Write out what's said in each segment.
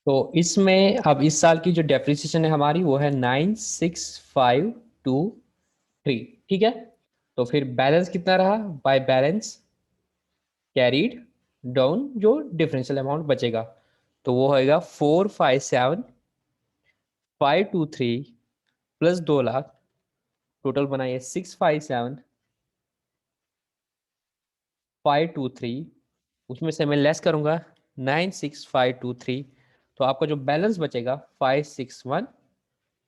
तो इसमें अब इस साल की जो डेप्रिसिएशन है हमारी वो है 96,523। ठीक है। तो फिर बैलेंस कितना रहा बाय बैलेंस कैरीड डाउन, जो डिफरेंशियल अमाउंट बचेगा तो वो होएगा 457,523 प्लस 2 लाख, टोटल बनाइए 657,523। उसमें से मैं लेस करूंगा 96,523, तो आपका जो बैलेंस बचेगा 561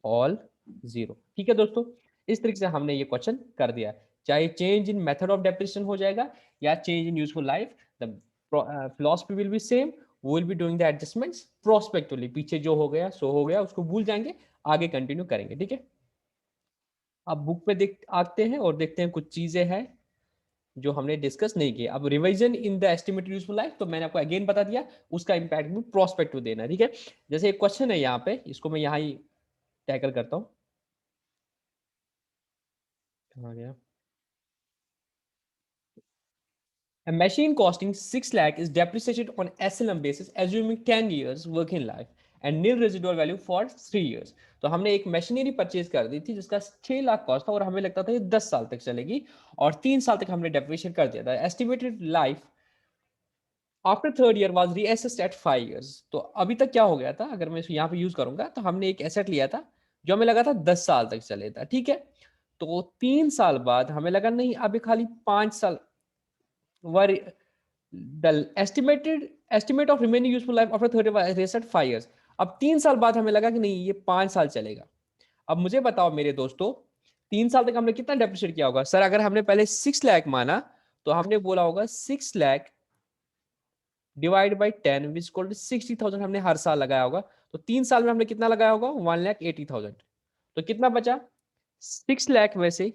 ऑल जीरो। ठीक है दोस्तों, इस तरीके से हमने ये क्वेश्चन कर दिया। चाहे change in method of depreciation हो जाएगा या change in useful life, the philosophy will be same. वो will be doing the adjustments prospectively. पीछे जो हो गया सो हो गया, उसको भूल जाएंगे, आगे कंटिन्यू करेंगे। ठीक है। अब बुक पे देख आते हैं और देखते हैं कुछ चीजें हैं जो हमने डिस्कस नहीं किया। अब revision in the estimated useful life, तो मैंने आपको अगेन बता दिया, उसका इंपैक्ट भी प्रोस्पेक्टिव देना। ठीक है। जैसे एक क्वेश्चन है यहाँ पे, इसको मैं यहाँ ही टैकल करता हूँ। कहाँ गया? A machine costing 6 lakh is depreciated on SLM basis assuming 10 years working life and nil residual value for 3 years। तो हमने एक मशीनरी परचेज कर दी थी जिसका 6 लाख कॉस्ट था और हमें लगता था ये 10 साल तक चलेगी, और 3 साल तक हमने डेप्रिशिएट कर दिया था। Estimated life after third year was reassessed at 5 years। तो अभी तक क्या हो गया था, अगर मैं इसको यहाँ पे यूज करूंगा, तो हमने एक एसेट लिया था जो हमें लगा था 10 साल तक चलेगा। ठीक है। तो 3 साल बाद हमें लगा नहीं, अभी खाली 5 साल वर the estimated estimate of remaining useful life after 30 was at 5 years। अब 3 साल बाद हमें लगा कि नहीं ये 5 साल चलेगा। अब मुझे बताओ मेरे दोस्तों, 3 साल तक हमने कितना डेप्रिशिएट किया होगा? सर अगर हमने पहले 6 लाख माना तो हमने बोला होगा 6 lakh divide by 10 which equal to 60,000 हमने हर साल लगाया होगा। तो 3 साल में हमने कितना लगाया होगा? 1,80,000। तो कितना बचा? 6 लाख में से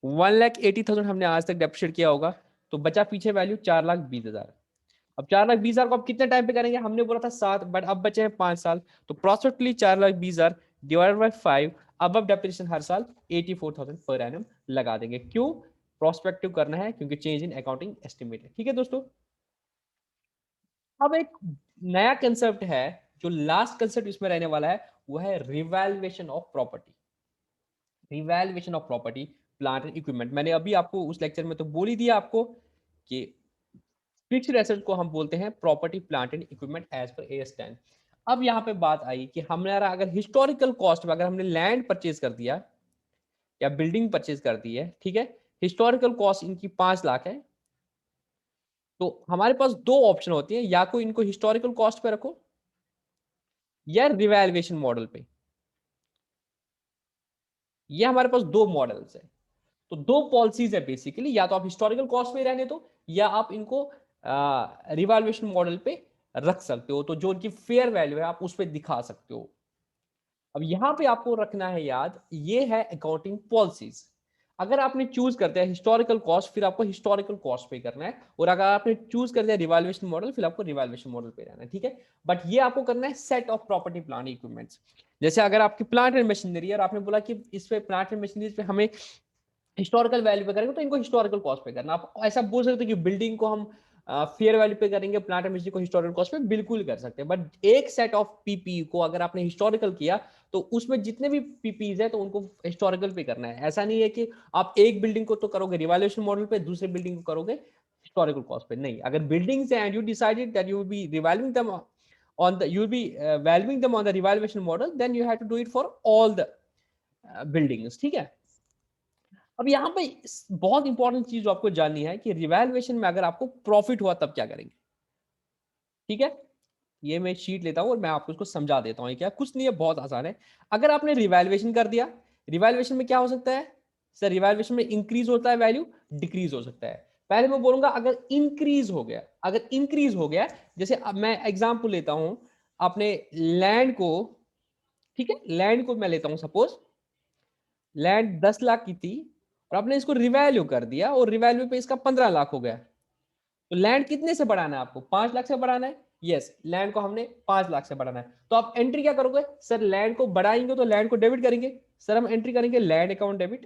1,80,000 हमने आज तक डेप्रिशिएट किया होगा, तो बचा पीछे वैल्यू 4,20,000। अब 4,20,000 को अब कितने टाइम पे करेंगे? हमने बोला था 7, बट अब बचे हैं 5 साल। तो प्रोस्पेक्टली 4,20,000 डिवाइडेड बाई 5, अब डेप्रिसिएशन हर साल 84,000 पर एनम लगा देंगे। क्यों? प्रोस्पेक्टिव करना है, क्योंकि चेंज इन अकाउंटिंग एस्टिमेट है। ठीक है दोस्तों। अब एक नया कंसेप्ट है, जो लास्ट कंसेप्ट इसमें रहने वाला है, वो है revaluation of property. Revaluation of property, plant and equipment. मैंने अभी आपको उस लेक्चर में तो बोल ही दिया आपको कि फिक्स्ड एसेट को हम बोलते हैं property plant and equipment as per AS 10। अब यहाँ पे बात आई कि हमारा अगर हिस्टोरिकल कॉस्ट में अगर हमने लैंड परचेज कर दिया या बिल्डिंग परचेज कर दी है, ठीक है, हिस्टोरिकल कॉस्ट इनकी 5 लाख है, तो हमारे पास दो ऑप्शन होती है, या तो इनको हिस्टोरिकल कॉस्ट पे रखो या रिवैल्यूएशन मॉडल पे। ये हमारे पास दो मॉडल्स है। तो दो पॉलिसीज है बेसिकली, या तो आप हिस्टोरिकल कॉस्ट पे रहने दो या आप इनको रिवैल्यूएशन मॉडल पे रख सकते हो, तो जो उनकी फेयर वैल्यू है आप उस पर दिखा सकते हो। अब यहां पे आपको रखना है याद, ये है अकाउंटिंग पॉलिसीज। अगर आपने चूज करते हैं हिस्टोरिकल कॉस्ट, फिर आपको हिस्टोरिकल कॉस्ट पे करना है, और अगर आपने चूज कर दिया रिवैल्यूएशन मॉडल, फिर आपको रिवैल्यूएशन मॉडल पे रहना है। ठीक है। बट ये आपको करना है set of property plant equipments. जैसे अगर आपकी प्लांट एंड मशीनरी और आपने बोला कि इस पे प्लांट एंड मशीनरी पे हमें हिस्टोरिकल वैल्यू पे करेंगे, तो इनको हिस्टोरिकल कॉस्ट पे करना। आप ऐसा बोल सकते हो कि बिल्डिंग को हम फेयर वैल्यू पे करेंगे, प्लांट एंड मशीनरी को हिस्टोरिकल कॉस्ट पे, बिल्कुल कर सकते हैं। बट एक सेट ऑफ पीपी को अगर आपने हिस्टोरिकल किया, तो उसमें जितने भी पीपीज है तो उनको हिस्टोरिकल पे करना है। ऐसा नहीं है कि आप एक बिल्डिंग को तो करोगे रिवैल्यूएशन मॉडल पे, दूसरे बिल्डिंग को करोगे हिस्टोरिकल कॉस्ट पे। नहीं, अगर बिल्डिंग्स है and you decided that you will be revaluing them on the you'll be valuing them on the revaluation model, then you have to do it for all the buildings। ठीक है। अब यहाँ पे बहुत इंपॉर्टेंट चीज जो आपको जाननी है कि रिवैल्यूएशन में अगर आपको प्रॉफिट हुआ तब क्या करेंगे। ठीक है। ये मैं शीट लेता हूं और मैं आपको इसको समझा देता हूं। ये क्या, कुछ नहीं है, बहुत आसान है। अगर आपने रिवैल्यूएशन कर दिया, रिवैल्यूएशन में क्या हो सकता है? सर रिवैल्यूएशन में इंक्रीज होता है वैल्यू, डिक्रीज हो सकता है। पहले मैं बोलूंगा अगर इंक्रीज हो गया, अगर इंक्रीज हो गया, जैसे अब मैं एग्जांपल लेता हूं अपने लैंड को। ठीक है, लैंड को मैं लेता हूं, सपोज लैंड 10 लाख की थी और आपने इसको रिवैल्यू कर दिया और रिवैल्यू पे इसका 15 लाख हो गया। तो लैंड कितने से बढ़ाना है आपको? 5 लाख से बढ़ाना है। यस, लैंड को हमने 5 लाख से बढ़ाना है। तो आप एंट्री क्या करोगे? सर लैंड को बढ़ाएंगे तो लैंड को डेबिट करेंगे। सर हम एंट्री करेंगे लैंड अकाउंट डेबिट,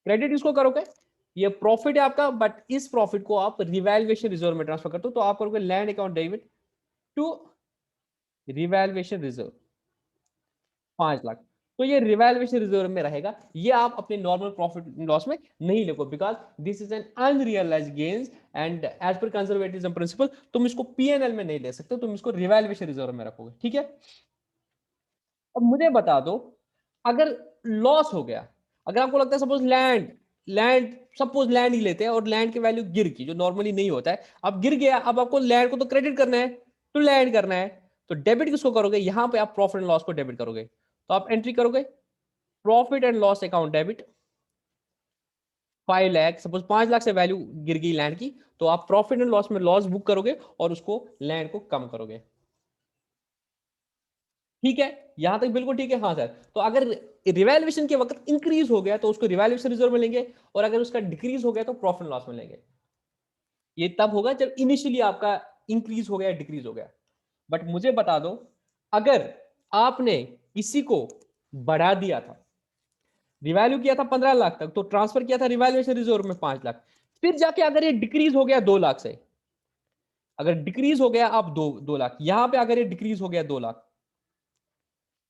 क्रेडिट इसको करोगे। ये प्रॉफिट है आपका, बट इस प्रॉफिट को आप रिवैल्यूएशन रिजर्व में ट्रांसफर करते हो, तो आप करोगे land account debit to revaluation reserve 5 lakh. तो ये रिवैल्यूएशन रिजर्व में रहेगा, ये आप अपने नॉर्मल प्रॉफिट लॉस में नहीं लिखो, because this is an unrealized gains and as per conservatism principle तुम इसको पीएनएल में नहीं ले सकते, तुम इसको रिवैल्यूएशन रिजर्व में रखोगे, ठीक है। अब मुझे बता दो, अगर लॉस हो गया, अगर आपको लगता है suppose land land suppose land ही लेते हैं और लैंड की वैल्यू गिर गई, जो नॉर्मली नहीं होता है, अब गिर गया, अब आपको लैंड को तो क्रेडिट करना है, तो लैंड करना है, तो डेबिट किसको करोगे, यहां पे आप प्रॉफिट एंड लॉस को डेबिट करोगे, तो आप एंट्री करोगे profit and loss account debit 5 lakh, suppose 5 lakh से वैल्यू गिर गई लैंड की, तो आप प्रॉफिट एंड लॉस में लॉस बुक करोगे और उसको लैंड को कम करोगे, ठीक है, यहां तक बिल्कुल ठीक है। हाँ सर, तो अगर रिवैल्यूएशन के वक्त इंक्रीज हो गया तो उसको रिवैल्यूएशन रिजर्व में लेंगे, और अगर उसका डिक्रीज हो गया तो प्रॉफिट लॉस में लेंगे। ये तब होगा जब इनिशियली आपका इंक्रीज हो गया डिक्रीज हो गया। बट मुझे बता दो, अगर आपने किसी को बढ़ा दिया था, रिवैल्यू किया था 15 लाख तक, तो ट्रांसफर किया था रिवैल्यूएशन रिजर्व में 5 लाख, फिर जाके अगर ये डिक्रीज हो गया 2 लाख से, अगर डिक्रीज हो गया आप 2 लाख, यहां पे अगर ये डिक्रीज हो गया 2 लाख,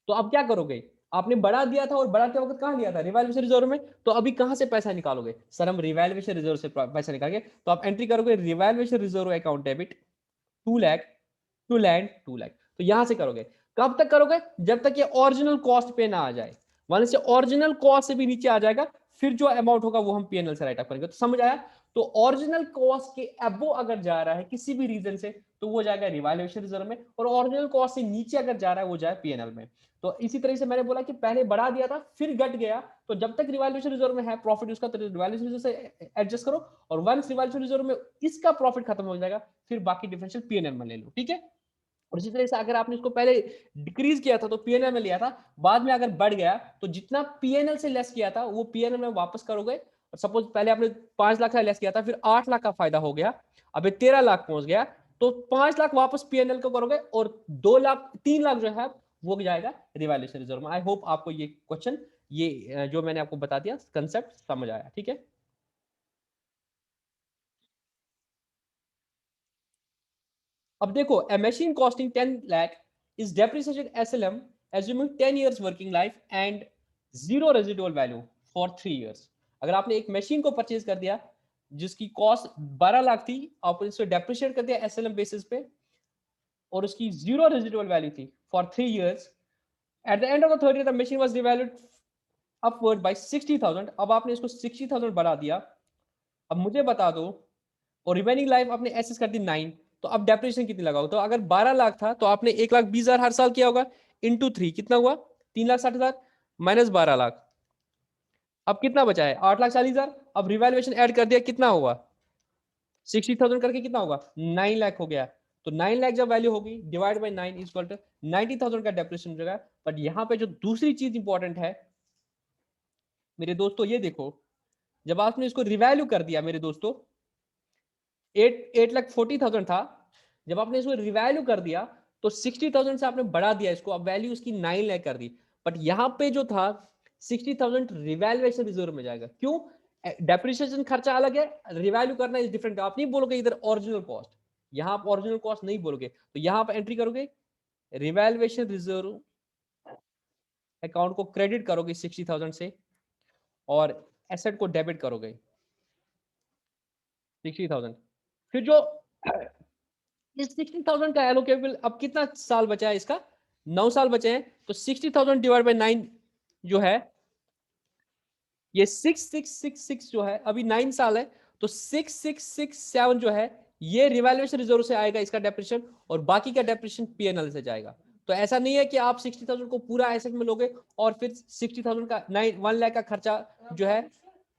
तो अब क्या करोगे, आपने बढ़ा दिया था और बढ़ाते वक्त कहां लिया था, रिवैल्यूएशन रिजर्व में, तो अभी कहां से पैसा निकालोगे, सर हम रिवैल्यूएशन रिजर्व से पैसा निकालेंगे, तो आप एंट्री करोगे revaluation reserve account debit 2 lakh to land 2 lakh, तो यहां से करोगे। कब तक करोगे, जब तक ये ओरिजिनल कॉस्ट पे ना आ जाए, मान से ओरिजिनल कॉस्ट से भी नीचे आ जाएगा, फिर जो अमाउंट होगा वो हम पीएनएल से राइट अप करेंगे, तो समझ आया। तो ओरिजिनल कॉस्ट के अबो अगर जा रहा है किसी भी रीजन से, तो वो जाएगा रिवैल्यूएशन रिजर्व में, और ओरिजिनल कॉस्ट से नीचे अगर जा रहा है वो जाए पीएनएल में। तो इसी तरह से मैंने बोला कि पहले बढ़ा दिया था फिर घट गया, तो जब तक रिवैल्यूएशन रिजर्व में है प्रॉफिट उसका, तो रिवैल्यूएशन रिजर्व से एडजस्ट करो, और वंस रिवैल्यूएशन रिजर्व में इसका प्रॉफिट खत्म हो जाएगा, फिर बाकी डिफरेंशियल पीएनएल में ले लो, ठीक है। और इसी तरह से अगर आपने इसको पहले डिक्रीज किया था तो पीएनएल में लिया था, बाद में अगर बढ़ गया तो जितना पीएनएल से लेस किया था वो पीएनएल में वापस करोगे। और सपोज पहले आपने 5 लाख का लेस किया था, फिर 8 लाख का फायदा हो गया, अब 13 लाख पहुंच गया, तो 5 लाख वापस पीएनएल को करोगे, और 2 लाख 3 लाख जो है वो जाएगा रिवैल्यूएशन रिजर्व में। आई होप आपको ये क्वेश्चन, ये जो मैंने आपको बता दिया कंसेप्ट समझ आया, ठीक है। अब देखो, a machine costing 10 lakh is depreciated SLM assuming 10 years working life and zero residual value for 3 years। अगर आपने एक मशीन को परचेज कर दिया जिसकी कॉस्ट 12 लाख थी, आपने इसको डेप्रिशिएट कर दिया एसएलएम बेसिस पे, और उसकी जीरो रेजिडुअल वैल्यू थी for 3 years, at the end of the third year the machine was revalued upward bye 60,000, अब आपने इसको 60,000 बढ़ा दिया। अब मुझे बता दो, और रिमेनिंग लाइफ आपने एसेस कर दी 9, तो अब डेप्रिसिएशन कितनी लगाओ, तो अगर 12 लाख था तो आपने 1,20,000 हर साल किया होगा, इंटू 3 कितना हुआ, 3,60,000 माइनस 12 लाख, अब कितना बचा है 8,40,000, अब रिवैल्यूएशन ऐड कर दिया कितना होगा, 60,000 करके कितना होगा 9 लाख हो गया। तो 9 लाख जब वैल्यू होगी डिवाइड बाई 9 इक्वल टू 90,000 का डेप्रिसिएशन हो जाएगा। बट यहाँ पे जो दूसरी चीज इंपॉर्टेंट है मेरे दोस्तों, ये देखो, जब आपने इसको रिवैल्यू कर दिया मेरे दोस्तों, 8,40,000 था, जब आपने इसको रिवैल्यू कर दिया तो 60,000 से आपने बढ़ा दिया इसको, अब वैल्यू इसकी 9 लाख कर दी। बट यहाँ पे जो था 60,000 रिवैल्यूएशन रिजर्व में जाएगा, क्यों, डेप्रिसिएशन खर्चा अलग है, रिवैल्यू करना इज डिफरेंट। आप नहीं बोलोगे इधर ओरिजिनल कॉस्ट, यहाँ आप ओरिजिनल कॉस्ट नहीं बोलोगे, तो यहाँ पर एंट्री करोगे रिवैल्यूएशन रिजर्व अकाउंट को क्रेडिट करोगे 60,000 से, और एसेट को डेबिट करोगे 60,000। फिर जो इस 60,000 का एलोकेबल, अब कितना साल बचा है इसका, 9 साल बचे हैं, तो 60,000 डिवाइड बाई 9 जो है, ये 6,666 जो है, अभी 9 साल है, तो 6,667 जो है ये रिवैल्यूएशन रिजर्व से आएगा इसका डेप्रिसिएशन, और बाकी का डेप्रिसिएशन पीएनएल से जाएगा। तो ऐसा नहीं है कि आप 60,000 को पूरा एसेट में लोगे और फिर 60,000 का 1 लाख का खर्चा जो है,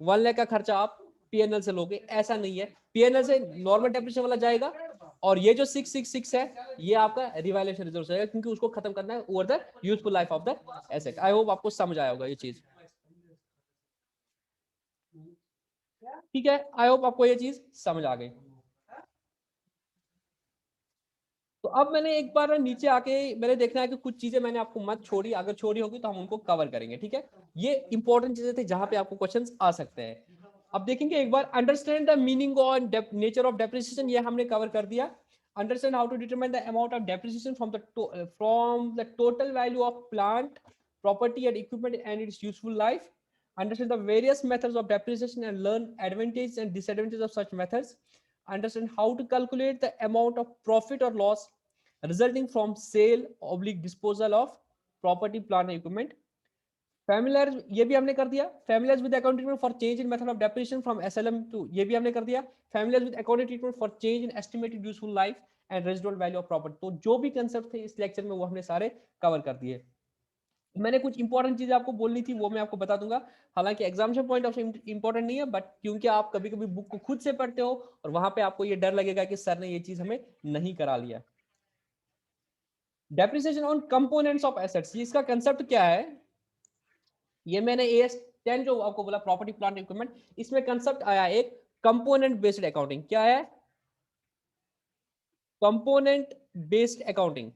1 लाख का खर्चा आप पीएनएल से लोगे, ऐसा नहीं है। पीएनएल से नॉर्मल डेप्रिसिएशन वाला जाएगा, और ये जो 666 है ये आपका रिवैल्यूएशन रिजर्व से आएगा, क्योंकि उसको खत्म करना है over the useful life of the asset. I hope आपको समझ आया होगा ये चीज, ठीक है। आई होप आपको ये चीज समझ आ गई। तो अब मैंने एक बार नीचे आके मैंने देखना है कि कुछ चीजें मैंने आपको मत छोड़ी, अगर छोड़ी होगी तो हम उनको कवर करेंगे, ठीक है। ये इंपॉर्टेंट चीजें थे जहां पे आपको क्वेश्चंस आ सकते हैं। अब देखेंगे एक बार, अंडरस्टैंड द मीनिंग और नेचर ऑफ डेप्रिसिएशन, ये हमने कवर कर दिया। Understand how to determine the amount of depreciation from the total value of plant, property, and equipment and its useful life. Understand the various methods of depreciation and learn advantages and disadvantages of such methods. Understand how to calculate the amount of profit or loss resulting from sale oblique disposal of property, plant, and equipment. Familiar ये भी हमने कर दिया. Familiar with account treatment for change in method of depreciation from SLM to, ये भी हमने कर दिया. Familiar with accounting treatment for change in estimated useful life and residual value of property. तो जो भी कंसेप्ट थे इस लेक्चर में वो हमने सारे कवर कर दिए. मैंने कुछ इंपॉर्टेंट चीजें आपको बोलनी थी वो मैं आपको बता दूंगा. हालांकि एग्जामिनेशन पॉइंट ऑफ इंपॉर्टेंट नहीं है, बट क्योंकि आप कभी कभी बुक को खुद से पढ़ते हो और वहां पे आपको ये डर लगेगा कि सर ने ये चीज हमें नहीं करा लिया. Depreciation on components of assets, इसका कंसेप्ट क्या है? ये मैंने AS10 जो आपको बोला प्रॉपर्टी, प्लांट, इक्विपमेंट, इसमें कंसेप्ट आया एक कंपोनेंट बेस्ड अकाउंटिंग. क्या है? Component based accounting.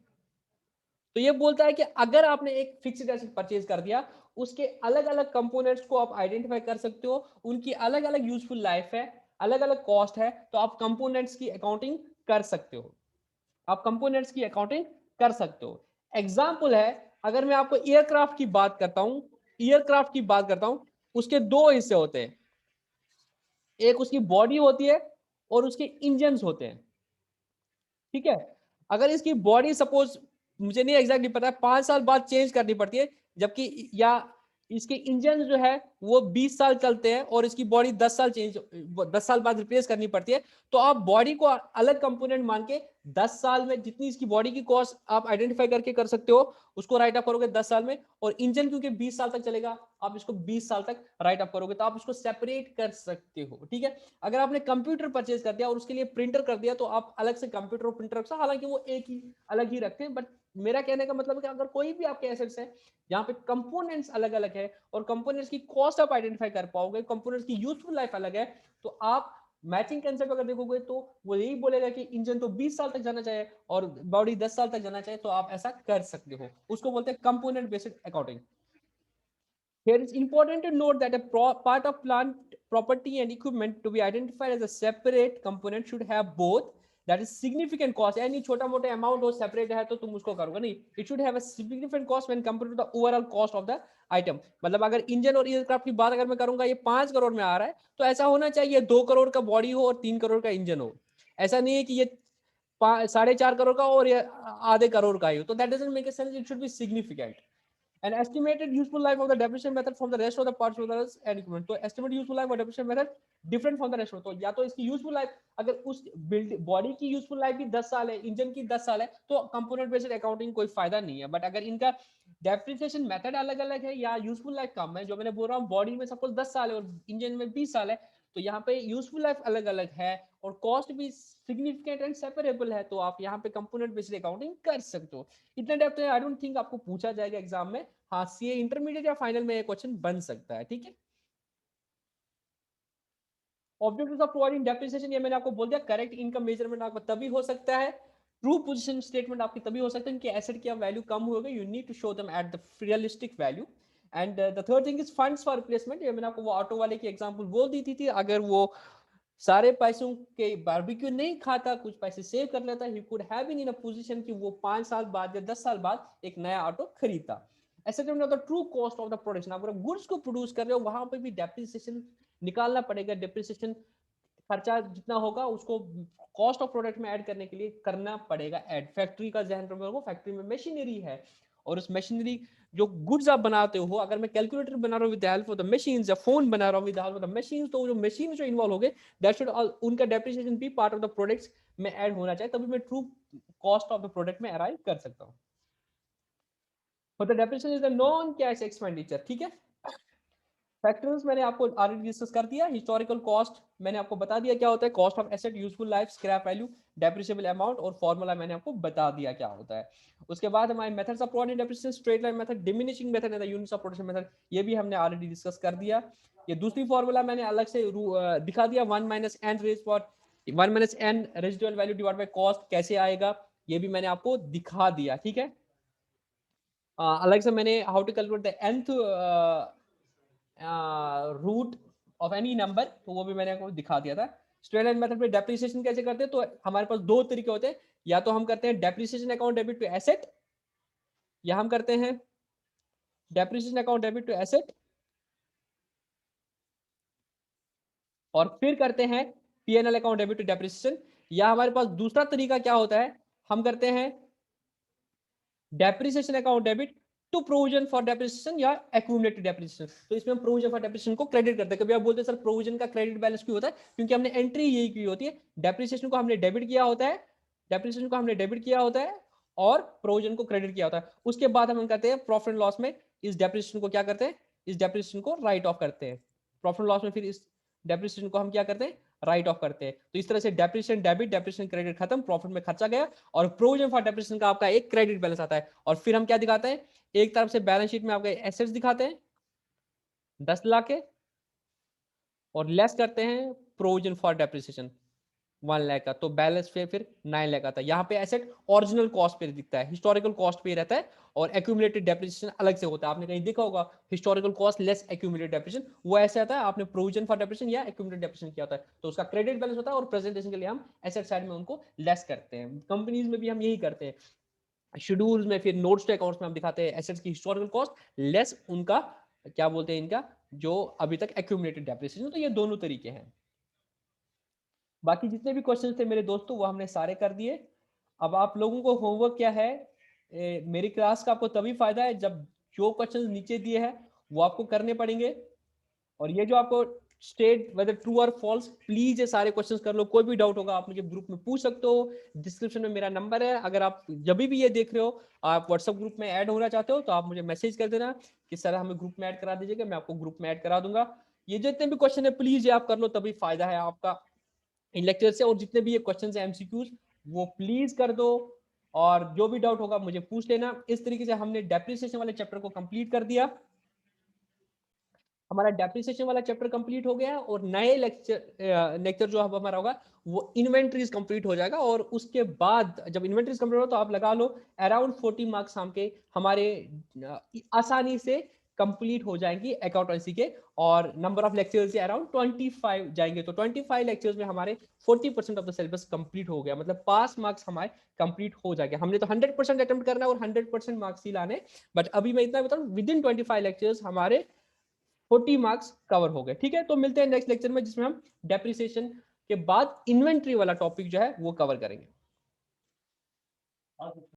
तो ये बोलता है कि अगर आपने एक फिक्स्ड एसेट परचेज कर दिया, उसके अलग अलग कंपोनेंट्स को आप आइडेंटिफाई कर सकते हो, उनकी अलग अलग यूजफुल लाइफ है, अलग अलग कॉस्ट है, तो आप कंपोनेंट्स की अकाउंटिंग कर सकते हो. आप कंपोनेंट्स की अकाउंटिंग कर सकते हो. एग्जाम्पल है, अगर मैं आपको एयरक्राफ्ट की बात करता हूं, उसके दो हिस्से होते हैं. एक उसकी बॉडी होती है और उसके इंजन्स होते हैं. ठीक है. अगर इसकी बॉडी सपोज, मुझे नहीं एग्जैक्टली पता है, 5 साल बाद चेंज करनी पड़ती है, जबकि या इसके इंजन जो है वो 20 साल चलते हैं और इसकी बॉडी 10 साल बाद रिप्लेस करनी पड़ती है. तो आप बॉडी को अलग कंपोनेंट मान के 10 साल में जितनी इसकी बॉडी की कॉस्ट आप आइडेंटिफाई करके कर सकते हो, उसको राइट अप करोगे 10 साल में. और इंजन क्योंकि 20 साल तक चलेगा, आप इसको 20 साल तक राइट अप करोगे, तो आप इसको सेपरेट कर सकते हो. ठीक है. अगर आपने कंप्यूटर परचेज कर दिया और उसके लिए प्रिंटर कर दिया, तो आप अलग से कंप्यूटर और प्रिंटर रख सकते, हालांकि वो एक ही अलग ही रखते हैं. बट मेरा कहने का मतलब है कि अगर कोई भी आपके एसेट्स है जहां पे कंपोनेंट्स अलग अलग है और कंपोनेंट्स की कॉस्ट आप आइडेंटिफाई कर पाओगे, कंपोनेंट्स की यूजफुल लाइफ अलग है, तो आप मैचिंग कंसेप्ट अगर देखोगे तो वो यही बोलेगा कि इंजन तो 20 साल तक जाना चाहिए और बॉडी 10 साल तक जाना चाहिए, तो आप ऐसा कर सकते हो. उसको बोलते हैं component based accounting. Here it's important to note that a part of plant, property and equipment to be identified as a separate component should have both, that is significant cost. यानी छोटा मोटा अमाउंट हो separate है तो तुम उसको करोगे नहीं. It should have a significant cost when compared to the overall cost of the item. मतलब अगर इंजन और एयरक्राफ्ट की बात अगर मैं करूंगा, ये 5 करोड़ में आ रहा है, तो ऐसा होना चाहिए 2 करोड़ का बॉडी हो और 3 करोड़ का इंजन हो. ऐसा नहीं है कि ये 4.5 करोड़ का और ये आधे करोड़ का ही हो. तो that doesn't make a sense. It should be significant. An estimated useful life of the depreciation method from the rest of the parts of the and equipment. तो estimate useful life of depreciation method different from the rest of. तो या तो इसकी useful life, अगर उस body की useful life भी 10 साल है, इंजन की 10 साल है, तो कंपोनेंट बेस्ड अकाउंटिंग कोई फायदा नहीं है. बट अगर इनका डेप्रिसिएशन मेथड अलग अलग है या यूजफुल लाइफ कम है, जो मैंने बोल रहा हूँ बॉडी में सपोज 10 साल है और इंजन में 20 साल है, तो यहाँ पे यूजफुल लाइफ अलग अलग है और कॉस्ट भी सिग्निफिकेंट एंड सेपरेबल है, तो आप यहाँ पे कंपोनेंट बेस्ड अकाउंटिंग कर सकते हो. इतना डेप्थ आई डोंट थिंक आपको पूछा जाएगा एग्जाम में. हाँ, सीए इंटरमीडिएट या फाइनल में एक क्वेश्चन बन सकता है. ठीक है. ऑब्जेक्टिव्स ऑफ प्रोवाइडिंग डेप्रिसिएशन, ये मैंने आपको बोल दिया. करेक्ट इनकम मेजरमेंट आपका तभी हो सकता है, ट्रू पोजीशन स्टेटमेंट आपकी तभी हो सकता है कि एसेट की वैल्यू कम हो गई, you need to show them at the realistic value. And the third thing is funds for replacement. ये मैंने आपको वो ऑटो वाले की एग्जांपल बोल दी थी. अगर वो सारे पैसों के बारबेक्यू नहीं खाता, कुछ पैसे सेव कर लेता, he could have been in a position कि वो 5 साल बाद या 10 साल बाद एक नया ऑटो खरीदता. Asset of the true cost of the production. अगर गुड्स को प्रोड्यूस कर रहे हो, वहां पे भी डेप्रिसिएशन निकालना पड़ेगा. डेप्रिसिएशन खर्चा जितना होगा उसको कॉस्ट ऑफ प्रोडक्ट में ऐड करने के लिए करना पड़ेगा ऐड. फैक्ट्री का जहन रखो, फैक्ट्री में मशीनरी है और उस मशीनरी जो गुड्स आप बनाते हो, अगर मैं कैलकुलेटर बना रहा हूँ with the help of the machines या फोन बना रहा हूँ with the help of the machines, तो जो मशीन जो इन्वॉल्व हो गए, दैट शुड उनका डेप्रिसिएशन भी पार्ट ऑफ द प्रोडक्ट्स में ऐड होना चाहिए, तभी मैं true cost of the product में अराइव कर सकता हूँ. But the depreciation is the non cash expenditure. ठीक है. फैक्टर्स मैंने आपको ऑलरेडी डिस्कस कर दिया. हिस्टोरिकल कॉस्ट मैंने आपको बता दिया क्या होता है, cost of asset, useful life, scrap value, depreciable amount और फॉर्मूला मैंने आपको बता दिया क्या होता है. उसके बाद हमारे methods of providing depreciation, straight line method, diminishing method and the units of production method, ये भी हमने ऑलरेडी डिस्कस कर दिया. ये दूसरी फॉर्मूला मैंने अलग से दिखा दिया, 1 minus n raise for 1 minus n residual value divide by cost कैसे आएगा, ये भी मैंने आपको दिखा दिया. ठीक है. अलग से मैंने how to calculate the nth root of any number, तो वो भी मैंने आपको दिखा दिया था. स्ट्रेट लाइन मेथड में डेप्रिसिएशन कैसे करते हैं, तो हमारे पास दो तरीके होते हैं, या तो हम करते हैं depreciation account debit to asset, या हम करते हैं depreciation account debit to asset और फिर करते हैं PNL account debit to depreciation, या हमारे पास दूसरा तरीका क्या होता है, हम करते हैं depreciation account debit to provision for depreciation या एक्यूमुलेटेड डेप्रिसिएशन। तो इसमें हम प्रोविजन फॉर डेप्रिसिएशन को क्रेडिट करते हैं। कभी आप बोलते हैं सर प्रोविजन का क्रेडिट बैलेंस क्यों होता है, क्योंकि हमने एंट्री यही की होती है, डेप्रिसिएशन को हमने डेबिट किया होता है, डेप्रिसिएशन को हमने डेबिट किया होता है और प्रोविजन को क्रेडिट किया होता है। उसके बाद हम कहते हैं प्रॉफिट एंड लॉस में इस डेप्रिसिएशन को क्या करते हैं, इस डेप्रिसिएशन को राइट ऑफ करते हैं। प्रॉफिट एंड लॉस में फिर इस डेप्रिसिएशन को हम क्या करते हैं, राइट ऑफ करते हैं। तो इस तरह से डेप्रिसिएशन डेबिट, डेप्रिसिएशन क्रेडिट खत्म, प्रॉफिट में खर्चा गया और प्रोविजन फॉर डेप्रिसिएशन का आपका एक क्रेडिट बैलेंस आता है। और फिर हम क्या दिखाते हैं, एक तरफ से बैलेंस शीट में आपके एसेट्स दिखाते हैं 10 लाख के और लेस करते हैं प्रोविजन फॉर डेप्रिसिएशन 1 लाख का, तो बैलेंस फिर 9 लाख आता है। यहाँ पे एसेट ओरिजिनल कॉस्ट पे दिखता है, हिस्टोरिकल कॉस्ट पे रहता है और एक्यूमुलेटेड डेप्रिसिएशन अलग से होता है। आपने कहीं देखा होगा historical cost less accumulated depreciation, वो ऐसे आता है आपने प्रोविजन फॉर डेप्रिसिएशन या एक्यूमुलेटेड डेप्रिसिएशन किया होता है, तो उसका क्रेडिट बैलेंस होता है और प्रेजेंटेशन के लिए हम एसेट साइड में उनको लेस करते हैं। कंपनीज में भी हम यही करते हैं, शेड्यूल्स में फिर नोट्स टू अकाउंट्स में हम दिखाते हैं एसेट्स की हिस्टोरिकल कॉस्ट लेस उनका क्या बोलते हैं इनका जो अभी तक एक्यूमुलेटेड डेप्रिसिएशन। तो ये दोनों तरीके हैं। बाकी जितने भी क्वेश्चन थे मेरे दोस्तों वो हमने सारे कर दिए। अब आप लोगों को होमवर्क क्या है, मेरी क्लास का आपको तभी फायदा है जब जो क्वेश्चन नीचे दिए हैं वो आपको करने पड़ेंगे। और ये जो आपको स्टेट वेदर ट्रू और फॉल्स, प्लीज ये सारे क्वेश्चंस कर लो। कोई भी डाउट होगा आप मुझे ग्रुप में पूछ सकते हो, डिस्क्रिप्शन में मेरा नंबर है। अगर आप जब भी ये देख रहे हो आप व्हाट्सएप ग्रुप में ऐड होना चाहते हो तो आप मुझे मैसेज कर देना कि सर हमें ग्रुप में ऐड करा दीजिएगा, मैं आपको ग्रुप में ऐड करा दूंगा। ये जितने भी क्वेश्चन है प्लीज ये आप कर लो, तभी फायदा है आपका इन लेक्चर से। और जितने भी ये क्वेश्चन है एमसीक्यूज वो प्लीज कर दो और जो भी डाउट होगा मुझे पूछ लेना। इस तरीके से हमने डेप्रिसिएशन वाले चैप्टर को कंप्लीट कर दिया। हमारा डेप्रिसिएशन वाला चैप्टर कंप्लीट हो गया और नए लेक्चर जो अब हमारा होगा वो इन्वेंट्रीज कंप्लीट हो जाएगा। और उसके बाद जब इन्वेंट्रीज कंप्लीट हो तो आप लगा लो अराउंड 40 मार्क्स हमारे आसानी से कंप्लीट हो जाएंगी अकाउंटेंसी के। और नंबर ऑफ लेक्चर्स अराउंड 25 जाएंगे, तो 25 लेक्चर्स में हमारे 40% ऑफ द सिलेबस कंप्लीट हो गया, मतलब पास मार्क्स हमारे कंप्लीट हो जाएंगे। हमने तो 100% अटेम्प्ट करना है और 100% मार्क्स ही लाने, बट अभी मैं इतना बताऊं विद इन 25 लेक्चर्स हमारे 40 मार्क्स कवर हो गए। ठीक है, तो मिलते हैं नेक्स्ट लेक्चर में जिसमें हम डेप्रिसिएशन के बाद इन्वेंट्री वाला टॉपिक जो है वो कवर करेंगे।